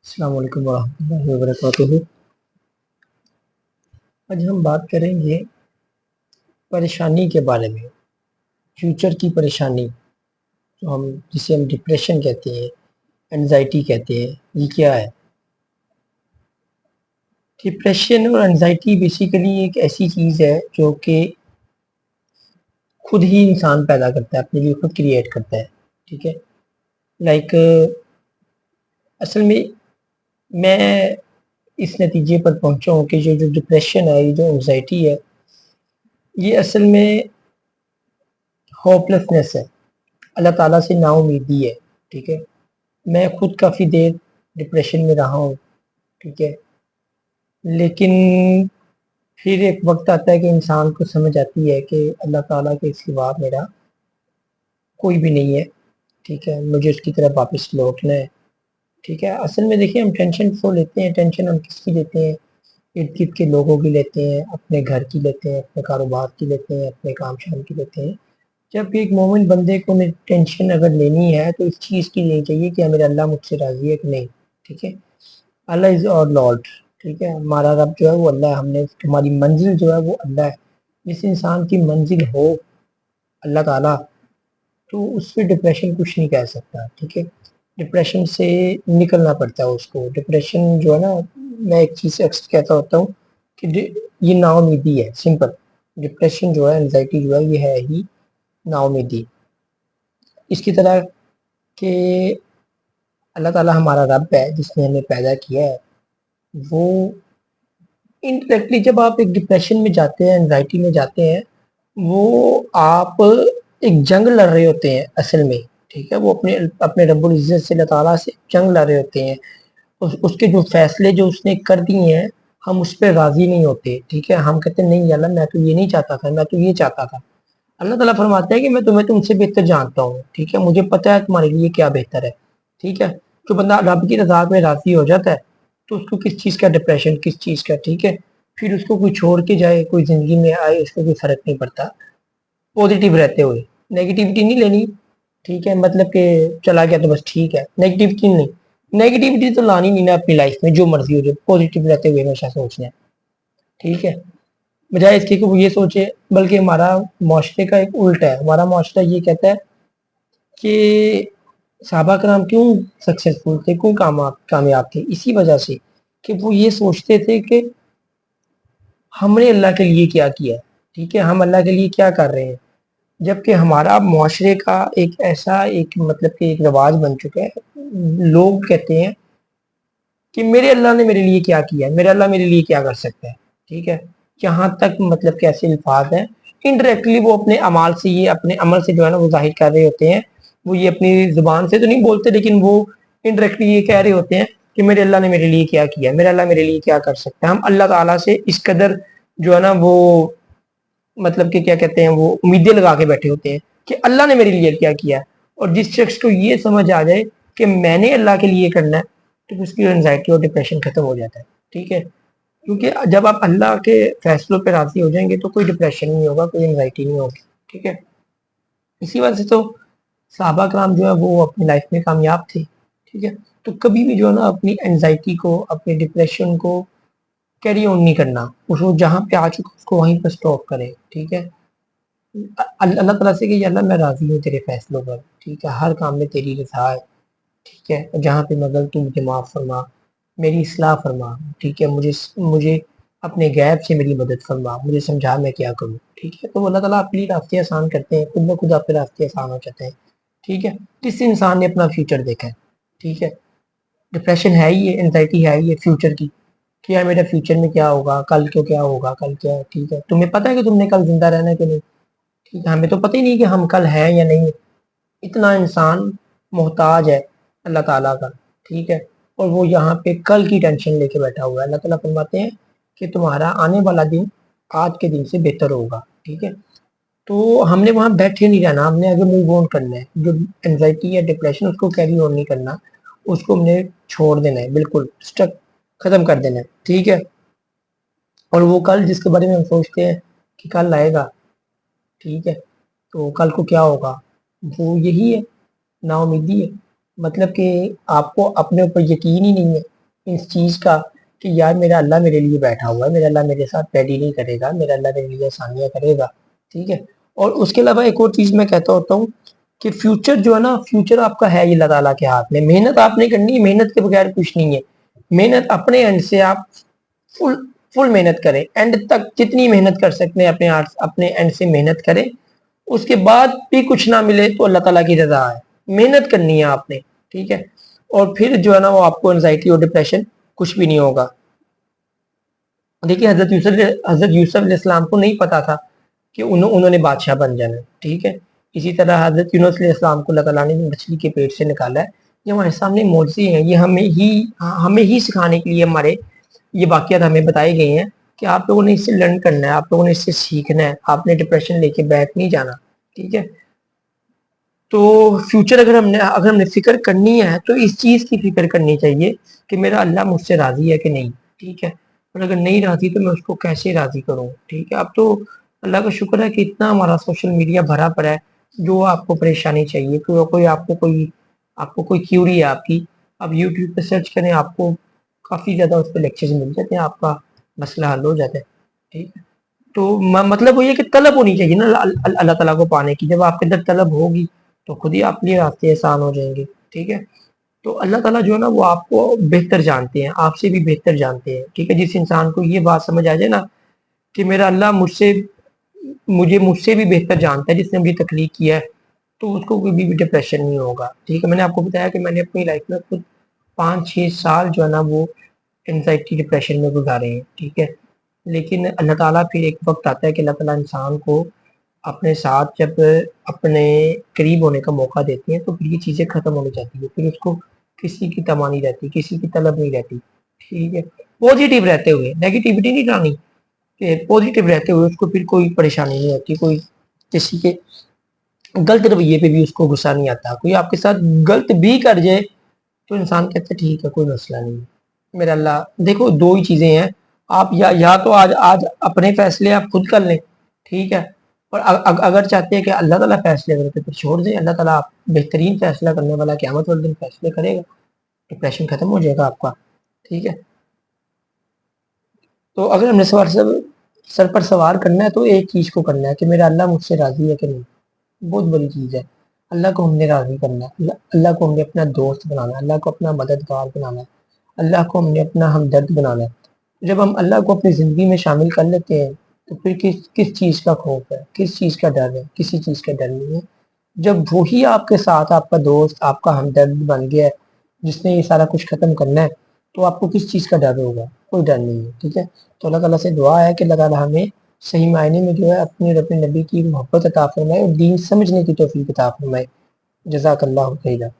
السلام علیکم ورحمۃ اللہ وبرکاتہ۔ آج ہم بات کریں گے پریشانی کے بارے میں، فیوچر کی پریشانی جسے ہم ڈپریشن کہتے ہیں، انزائٹی کہتے ہیں۔ یہ کیا ہے؟ ڈپریشن اور انزائٹی بیسیکلی ایک ایسی چیز ہے جو کہ خود ہی انسان پیدا کرتا ہے، اپنے لیے خود کریٹ کرتا ہے، ٹھیک ہے۔ لائک اصل میں اس نتیجے پر پہنچا ہوں کہ جو ڈپریشن ہے، یہ جو انزائٹی ہے، یہ اصل میں ہوپلیسنس ہے، اللہ تعالیٰ سے نا امیدی ہے، ٹھیک ہے۔ میں خود کافی دیر ڈپریشن میں رہا ہوں، ٹھیک ہے، لیکن پھر ایک وقت آتا ہے کہ انسان کو سمجھ آتی ہے کہ اللہ تعالیٰ کے سوا میرا کوئی بھی نہیں ہے، ٹھیک ہے، مجھے اس کی طرف واپس لوٹنا ہے، ٹھیک ہے۔ اصل میں دیکھیں، ہم ٹینشن تو لیتے ہیں، ٹینشن ہم کس کی لیتے ہیں؟ ارد گرد کے لوگوں کی لیتے ہیں، اپنے گھر کی لیتے ہیں، اپنے کاروبار کی لیتے ہیں، اپنے کام شام کی لیتے ہیں۔ جب ایک مومن بندے کو ٹینشن اگر لینی ہے تو اس چیز کی لینی چاہیے کہ میرا اللہ مجھ سے راضی ہے کہ نہیں، ٹھیک ہے۔ اللہ از اور لارڈ، ٹھیک ہے، ہمارا رب جو ہے وہ اللہ ہے، ہماری منزل جو ہے وہ اللہ ہے۔ جس انسان کی منزل ہو اللہ تعالیٰ، تو اس پہ ڈپریشن کچھ نہیں کہہ سکتا، ٹھیک ہے۔ ڈپریشن سے نکلنا پڑتا ہے اس کو۔ ڈپریشن جو ہے نا، میں ایک چیز اکثر کہتا ہوتا ہوں کہ یہ نا امیدی ہے، سمپل۔ ڈپریشن جو ہے، انزائٹی جو ہے، یہ ہے ہی نا امیدی۔ اس کی طرح کہ اللہ تعالیٰ ہمارا رب ہے جس نے ہمیں پیدا کیا ہے، وہ انڈائریکٹلی جب آپ ایک ڈپریشن میں جاتے ہیں، انزائٹی میں جاتے ہیں، وہ آپ ایک جنگ لڑ رہے ہوتے ہیں اصل میں، ٹھیک ہے۔ وہ اپنے رب العزت سے، اللہ تعالیٰ سے جنگ لڑ رہے ہوتے ہیں۔ اس کے جو فیصلے جو اس نے کر دیے ہیں، ہم اس پہ راضی نہیں ہوتے، ٹھیک ہے۔ ہم کہتے ہیں نہیں اللہ، میں تو یہ نہیں چاہتا تھا، میں تو یہ چاہتا تھا۔ اللہ تعالیٰ فرماتا ہے کہ میں تمہیں تم سے بہتر جانتا ہوں، ٹھیک ہے، مجھے پتا ہے تمہارے لیے کیا بہتر ہے، ٹھیک ہے۔ جو بندہ رب کی رضا میں راضی ہو جاتا ہے تو اس کو کس چیز کا ڈپریشن، کس چیز کا، ٹھیک ہے۔ پھر اس کو کوئی چھوڑ کے جائے، کوئی زندگی میں آئے، اس کو کوئی فرق نہیں پڑتا، پوزیٹیو رہتے ہوئے۔ نیگیٹیوٹی نہیں لینی، ٹھیک ہے، مطلب کہ چلا گیا تو بس ٹھیک ہے، نیگیٹیوٹی نہیں، نیگیٹیوٹی تو لانی نہیں نا اپنی لائف میں، جو مرضی ہو جائے، پوزیٹیو رہتے ہوئے ہمیشہ سوچنا ہے، ٹھیک ہے۔ بجائے اس کے کہ وہ یہ سوچے، بلکہ ہمارا معاشرے کا ایک الٹ ہے۔ ہمارا معاشرہ یہ کہتا ہے کہ صحابہ کرام کیوں سکسیسفل تھے، کیوں کامیاب تھے؟ اسی وجہ سے کہ وہ یہ سوچتے تھے کہ ہم نے اللہ کے لیے کیا کیا ہے، ٹھیک ہے، ہم اللہ کے لیے کیا کر رہے ہیں۔ جبکہ ہمارا معاشرے کا ایک ایسا مطلب کہ ایک رواج بن چکا ہے، لوگ کہتے ہیں کہ میرے اللہ نے میرے لیے کیا کیا ہے، میرا اللہ میرے لیے کیا کر سکتا ہے، ٹھیک ہے۔ یہاں تک مطلب کہ ایسے الفاظ ہیں، انڈائریکٹلی وہ اپنے اعمال سے، یہ اپنے عمل سے جو ہے نا وہ ظاہر کر رہے ہوتے ہیں۔ وہ یہ اپنی زبان سے تو نہیں بولتے، لیکن وہ انڈائریکٹلی یہ کہہ رہے ہوتے ہیں کہ میرے اللہ نے میرے لیے کیا کیا ہے، میرا اللہ میرے لیے کیا کر سکتا ہے۔ ہم اللہ تعالیٰ سے اس قدر جو ہے نا وہ مطلب کہ کیا کہتے ہیں، وہ امیدیں لگا کے بیٹھے ہوتے ہیں کہ اللہ نے میرے لیے کیا کیا ہے۔ اور جس شخص کو یہ سمجھ آ جائے کہ میں نے اللہ کے لیے کرنا ہے، تو اس کی انزائٹی اور ڈپریشن ختم ہو جاتا ہے، ٹھیک ہے۔ کیونکہ جب آپ اللہ کے فیصلوں پہ راضی ہو جائیں گے تو کوئی ڈپریشن نہیں ہوگا، کوئی انزائٹی نہیں ہوگی، ٹھیک ہے۔ اسی وجہ سے تو صحابہ کرام جو ہے وہ اپنی لائف میں کامیاب تھے، ٹھیک ہے۔ تو کبھی بھی جو ہے نا اپنی انزائٹی کو، اپنے ڈپریشن کو کیری آن نہیں کرنا، اس کو جہاں پہ آ چکا اس کو وہیں پہ سٹاپ کرے، ٹھیک ہے۔ اللہ تعالیٰ سے کہ یا اللہ میں راضی ہوں تیرے فیصلوں پر، ٹھیک ہے، ہر کام میں تیری رضا ہے، ٹھیک ہے، جہاں پہ میں غلط ہوں مجھے معاف فرما، میری اصلاح فرما، ٹھیک ہے، مجھے اپنے غیب سے میری مدد فرما، مجھے سمجھا میں کیا کروں، ٹھیک ہے۔ تو اللہ تعالیٰ اپنی راستے آسان کرتے ہیں، خود بخود آپ کے راستے آسان ہو جاتے ہیں، ٹھیک ہے۔ جس انسان نے اپنا فیوچر دیکھا ہے، ٹھیک ہے۔ ڈپریشن ہے ہی ہے، انزائٹی ہے ہی ہے فیوچر کی، کہ یار میرا فیوچر میں کیا ہوگا، کل کو کیا ہوگا، کل کیا ہے، ٹھیک ہے۔ تمہیں پتہ ہے کہ تم نے کل زندہ رہنا ہے کہ نہیں، ٹھیک ہے۔ ہمیں تو پتہ ہی نہیں کہ ہم کل ہیں یا نہیں۔ اتنا انسان محتاج ہے اللہ تعالیٰ کا، ٹھیک ہے۔ اور وہ یہاں پہ کل کی ٹینشن لے کے بیٹھا ہوا ہے۔ اللہ تعالیٰ فرماتے ہیں کہ تمہارا آنے والا دن آج کے دن سے بہتر ہوگا، ٹھیک ہے۔ تو ہم نے وہاں بیٹھے نہیں رہنا، ہم نے آگے موو آن کرنا ہے۔ جو انزائٹی یا ڈپریشن اس کو کیری آن نہیں کرنا، اس کو ہم نے چھوڑ دینا ہے، بالکل سٹک ختم کر دینا ہے، ٹھیک ہے۔ اور وہ کل جس کے بارے میں ہم سوچتے ہیں کہ کل آئے گا، ٹھیک ہے، تو کل کو کیا ہوگا، وہ یہی ہے، نا امیدی ہے۔ مطلب کہ آپ کو اپنے اوپر یقین ہی نہیں ہے، اس چیز کا کہ یار میرا اللہ میرے لیے بیٹھا ہوا ہے, میرا اللہ میرے ساتھ پیڈی نہیں کرے گا, میرا اللہ میرے لیے آسانیاں کرے گا, ٹھیک ہے. اور اس کے علاوہ ایک اور چیز میں کہتا ہوتا ہوں کہ فیوچر جو ہے نا, فیوچر آپ کا ہے یہ اللہ تعالیٰ کے ہاتھ میں. محنت آپ نے کرنی ہے, محنت کے بغیر کچھ نہیں ہے. محنت اپنے اینڈ سے آپ فل فل محنت کریں, اینڈ تک جتنی محنت کر سکتے ہیں اپنے اینڈ سے محنت کریں. اس کے بعد بھی کچھ نہ ملے تو اللہ تعالیٰ کی رضا ہے, محنت کرنی ہے آپ نے, ٹھیک ہے. اور پھر جو ہے نا وہ آپ کو انزائٹی اور ڈپریشن کچھ بھی نہیں ہوگا. دیکھیے حضرت یوسف علیہ السلام کو نہیں پتا تھا کہ انہوں نے بادشاہ بن جانا ہے, ٹھیک ہے. اسی طرح حضرت یونس علیہ السلام کو اللہ تعالیٰ نے مچھلی کے پیٹ سے نکالا ہے. یہ ہمارے سامنے معجزے ہیں, یہ ہمیں ہی سکھانے کے لیے ہمارے یہ واقعات ہمیں بتائے گئے ہیں کہ آپ لوگوں نے اس سے لرن کرنا ہے, آپ لوگوں نے اس سے سیکھنا ہے, آپ نے ڈپریشن لے کے بیٹھ نہیں جانا, ٹھیک ہے. تو فیوچر اگر ہم نے فکر کرنی ہے تو اس چیز کی فکر کرنی چاہیے کہ میرا اللہ مجھ سے راضی ہے کہ نہیں, ٹھیک ہے. اور اگر نہیں راضی تو میں اس کو کیسے راضی کروں, ٹھیک ہے. اب تو اللہ کا شکر ہے کہ اتنا ہمارا سوشل میڈیا بھرا پڑا ہے, جو آپ کو پریشانی چاہیے, آپ کو کوئی کیوری ہے آپ کی, آپ یوٹیوب پہ سرچ کریں, آپ کو کافی زیادہ اس پہ لیکچرز مل جاتے ہیں, آپ کا مسئلہ حل ہو جاتا ہے, ٹھیک ہے. تو مطلب وہ یہ کہ طلب ہونی چاہیے نا اللہ تعالیٰ کو پانے کی. جب آپ کے اندر طلب ہوگی تو خود ہی آپ کے لیے راستے آسان ہو جائیں گے, ٹھیک ہے. تو اللہ تعالیٰ جو ہے نا وہ آپ کو بہتر جانتے ہیں, آپ سے بھی بہتر جانتے ہیں, ٹھیک ہے. جس انسان کو یہ بات سمجھ آ جائے نا کہ میرا اللہ مجھ سے بھی بہتر جانتا ہے, جس نے مجھے تخلیق کیا ہے, تو اس کو کوئی بھی ڈپریشن نہیں ہوگا, ٹھیک ہے. میں نے آپ کو بتایا کہ میں نے اپنی لائف میں خود 5-6 سال جو ہے نا وہ انزائٹی ڈپریشن میں گزارے ہیں, ٹھیک ہے. لیکن اللہ تعالیٰ پھر ایک وقت آتا ہے کہ اللہ تعالیٰ انسان کو اپنے ساتھ جب اپنے قریب ہونے کا موقع دیتے ہیں تو پھر یہ چیزیں ختم ہونے جاتی ہیں, پھر اس کو کسی کی تما نہیں رہتی, کسی کی طلب نہیں رہتی, ٹھیک ہے. پازیٹیو رہتے ہوئے, نیگیٹیوٹی نہیں ڈالنی, کہ پازیٹیو رہتے ہوئے اس کو پھر کوئی پریشانی نہیں ہوتی, کوئی کسی کے غلط رویے پہ بھی اس کو غصہ نہیں آتا. کوئی آپ کے ساتھ غلط بھی کر جائے تو انسان کہتا ہے ٹھیک ہے کوئی مسئلہ نہیں, میرا اللہ. دیکھو دو ہی چیزیں ہیں, آپ یا تو آج اپنے فیصلے آپ خود کر لیں, ٹھیک ہے. اور اگر چاہتے ہیں کہ اللہ تعالیٰ فیصلے کرے تو پھر چھوڑ دیں, اللہ تعالیٰ بہترین فیصلہ کرنے والا قیامت والے دن فیصلے کرے گا, ڈپریشن ختم ہو جائے گا آپ کا, ٹھیک ہے. تو اگر ہم نے سر پر سوار کرنا ہے تو ایک چیز کو کرنا ہے کہ میرا اللہ مجھ سے راضی ہے کہ نہیں. بہت بڑی چیز ہے. اللہ کو ہم نے راضی کرنا ہے, اللہ کو ہم نے اپنا دوست بنانا ہے, اللہ کو اپنا مددگار بنانا ہے, اللہ کو ہم نے اپنا ہمدرد بنانا ہے. جب ہم اللہ کو اپنی زندگی میں شامل کر لیتے ہیں تو پھر کس چیز کا خوف ہے, کس چیز کا ڈر ہے, کسی چیز کا ڈر نہیں ہے. جب وہی آپ کے ساتھ آپ کا دوست, آپ کا ہمدرد بن گیا ہے, جس نے یہ سارا کچھ ختم کرنا ہے, تو آپ کو کس چیز کا ڈر ہوگا, کوئی ڈر نہیں ہے, ٹھیک ہے. تو اللہ تعالیٰ سے دعا ہے کہ اللہ تعالیٰ ہمیں صحیح معنی میں جو ہے اپنے اور اپنے نبی کی محبت عطا فرمائے اور دین سمجھنے کی توفیق عطا فرمائے. جزاک اللہ خیرا.